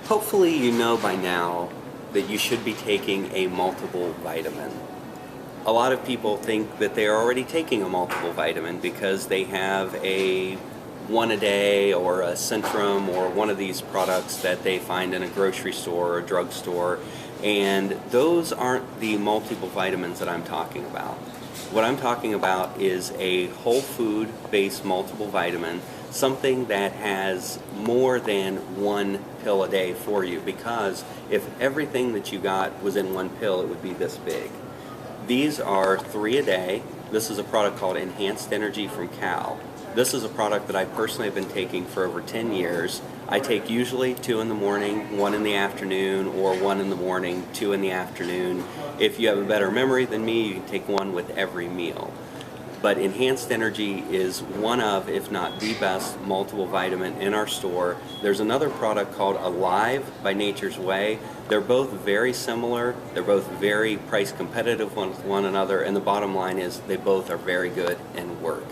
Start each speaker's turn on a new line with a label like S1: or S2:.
S1: Hopefully you know by now that you should be taking a multiple vitamin. A lot of people think that they are already taking a multiple vitamin because they have a one a day or a Centrum or one of these products that they find in a grocery store or a drugstore, and those aren't the multiple vitamins that I'm talking about. What I'm talking about is a whole food based multiple vitamin, something that has more than one pill a day for you, because if everything that you got was in one pill, it would be this big. These are 3 a day. This is a product called Enhanced Energy from Cal. This is a product that I personally have been taking for over 10 years. I take usually 2 in the morning, 1 in the afternoon, or 1 in the morning, 2 in the afternoon. If you have a better memory than me, you can take 1 with every meal. But Enhanced Energy is one of, if not the best, multiple vitamin in our store. There's another product called Alive by Nature's Way. They're both very similar. They're both very price competitive with one another, and the bottom line is they both are very good and work.